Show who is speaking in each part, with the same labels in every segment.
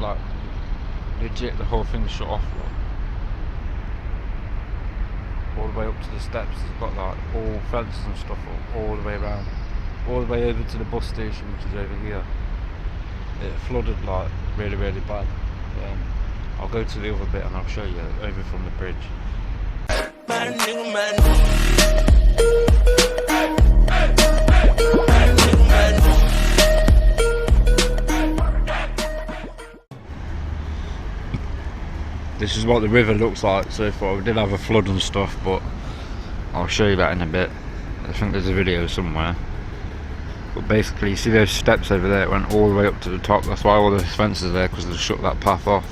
Speaker 1: like legit the whole thing's shut off, like. All the way up to the steps. It's got like all fences and stuff all the way around, all the way over to the bus station, which is over here. It flooded like really bad. I'll go to the other bit and I'll show you over from the bridge. This is what the river looks like so far. We did have a flood and stuff, but I'll show you that in a bit. I think there's a video somewhere. But basically, you see those steps over there? It went all the way up to the top. That's why all the fences are there, because they shut that path off.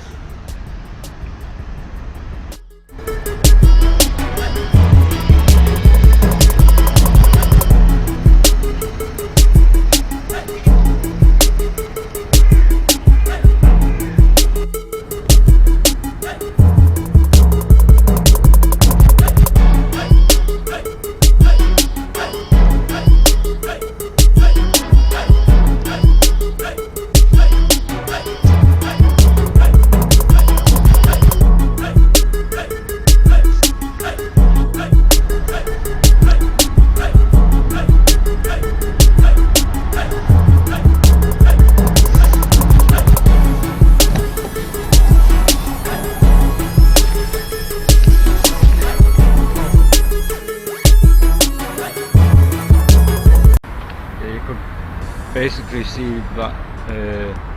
Speaker 1: Basically see that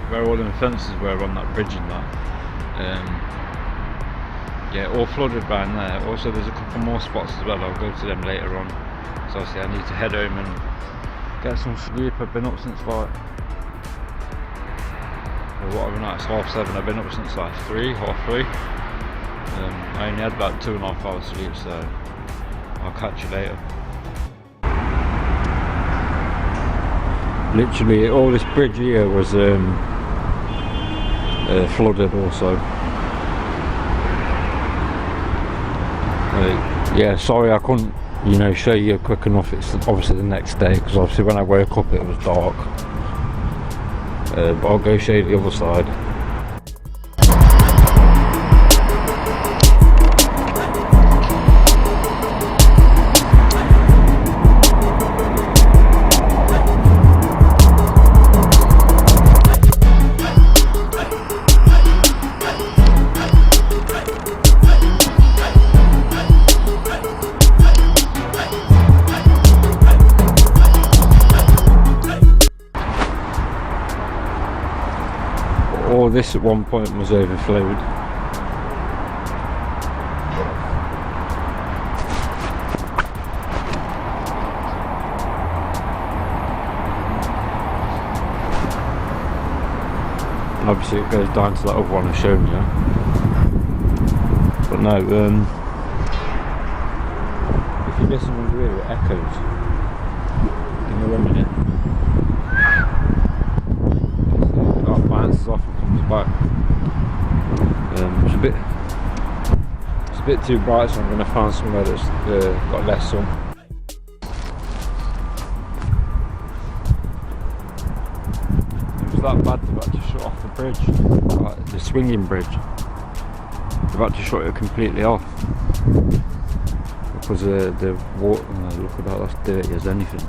Speaker 1: where all the fences were on that bridge and that, yeah, all flooded around there. Also there's a couple more spots as well. I'll go to them later on. So obviously I need to head home and get some sleep. I've been up since like, what have I been at? It's 7:30. I've been up since like 3. I only had about 2.5 hours sleep, so I'll catch you later. Literally all this bridge here was flooded also. Yeah, sorry I couldn't, you know, show you quick enough. It's obviously the next day, because obviously when I woke up it was dark. But I'll go show you the other side. All this at one point was overflowed. And obviously it goes down to that other one I've shown you. But no, if you listen under here it echoes. Give me 1 minute. Bounces off and comes back. It's a bit too bright, so I'm going to find somewhere that's got less sun. It was that bad they've had to shut off the bridge, like the swinging bridge. They've had to shut it completely off because the water. Look at that, that's dirty as anything.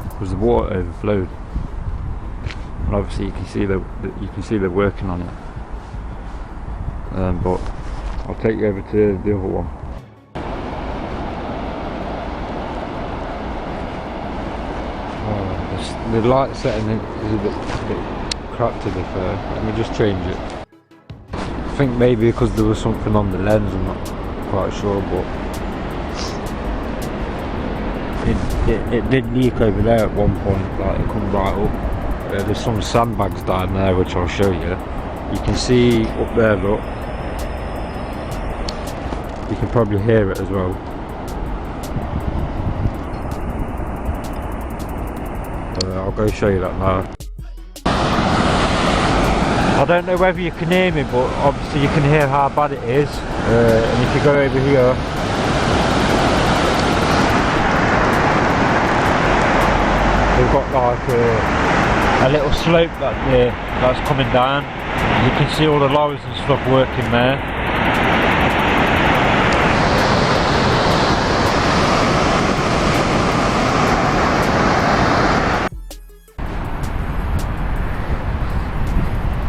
Speaker 1: Because the water overflowed. And obviously you can see they're working on it. But I'll take you over to the other one. The light setting is a bit crap to be fair. Let me just change it. I think maybe because there was something on the lens, I'm not quite sure, but it did leak over there at one point. Like it come right up. There's some sandbags down there which I'll show you. You can see up there, look. You can probably hear it as well. I'll go show you that now. I don't know whether you can hear me, but obviously you can hear how bad it is. And if you go over here, we've got like a little slope that's coming down. You can see all the lorries and stuff working there.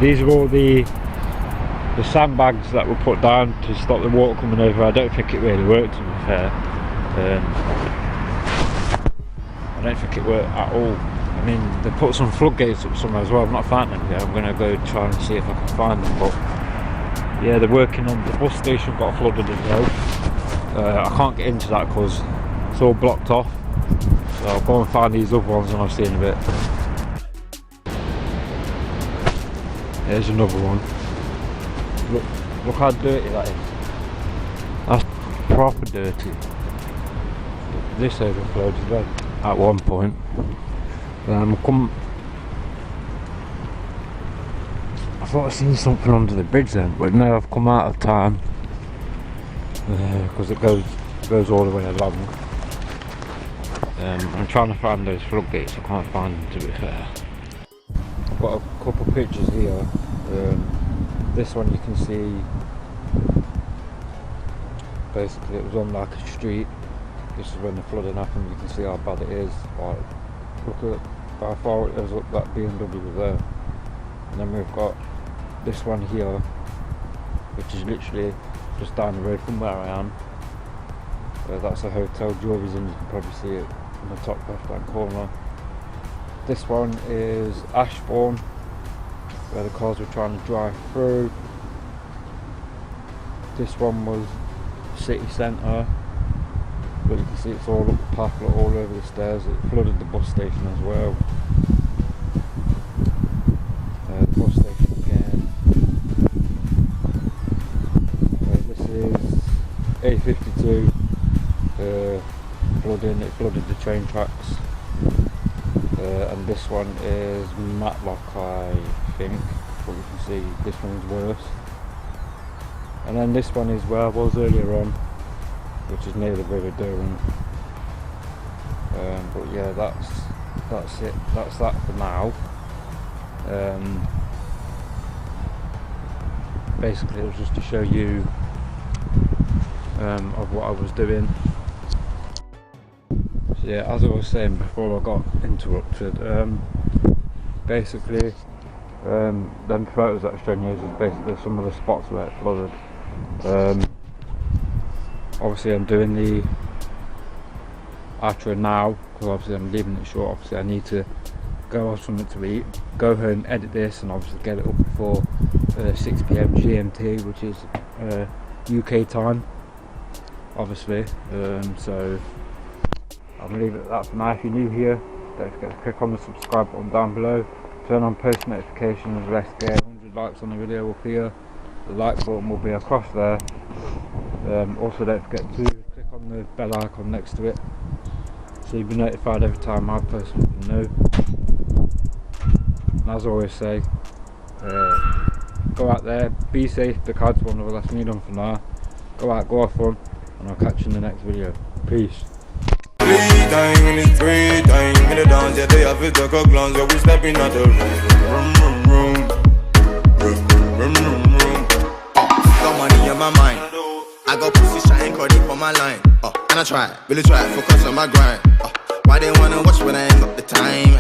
Speaker 1: These are all the sandbags that were put down to stop the water coming over. I don't think it really worked, to be fair. I don't think it worked at all. I mean, they put some floodgates up somewhere as well. I've not found them yet. I'm going to go try and see if I can find them. But yeah, they're working on the bus station. Got flooded as well. I can't get into that because it's all blocked off. So I'll go and find these other ones and I'll see in a bit. There's another one. Look how dirty that is. That's proper dirty. This overflowed as well at one point. I thought I'd seen something under the bridge then, but now I've come out of time because it goes all the way along. I'm trying to find those floodgates. I can't find them, to be fair. I've got a couple of pictures here. This one you can see, basically it was on like a street. This is when the flooding happened. You can see how bad it is. Like, look at how far it is up that BMW there. And then we've got this one here, which is literally just down the road from where I am. That's a hotel, Jewelry's, and you can probably see it in the top left hand corner. This one is Ashbourne, where the cars were trying to drive through. This one was city centre, but you can see it's all up the path, all over the stairs. It flooded the bus station as well. The bus station again. This is A52 flooding. It flooded the train tracks. And this one is Matlock, I think, but you can see this one's worse. And then this one is where I was earlier on, which is near the River Durham. But yeah, that's it. That's that for now. Basically, it was just to show you of what I was doing. So yeah, as I was saying before I got interrupted, basically them photos that I showed you is basically some of the spots where it flooded. Obviously I'm doing the outro now because obviously I'm leaving it short. Obviously I need to go have something to eat, go home, edit this, and obviously get it up before 6 PM GMT, which is UK time, obviously. So I'm going to leave it at that for now. If you're new here, don't forget to click on the subscribe button down below, turn on post notifications. Let's get 100 likes on the video up here. The like button will be across there. Also don't forget to click on the bell icon next to it so you'll be notified every time I post something new. And as I always say, go out there, be safe. The cards one of the last need on for now. Go out, go have fun, and I'll catch you in the next video. Peace.
Speaker 2: Playtime in it's Playtime in the dance, yeah, they have it like a glance, yeah, we stepping out the room. Got money in my mind, I got pussy shine, caught it for my line. And I try, really try, focus on my grind. Why they wanna watch when I ain't got the time,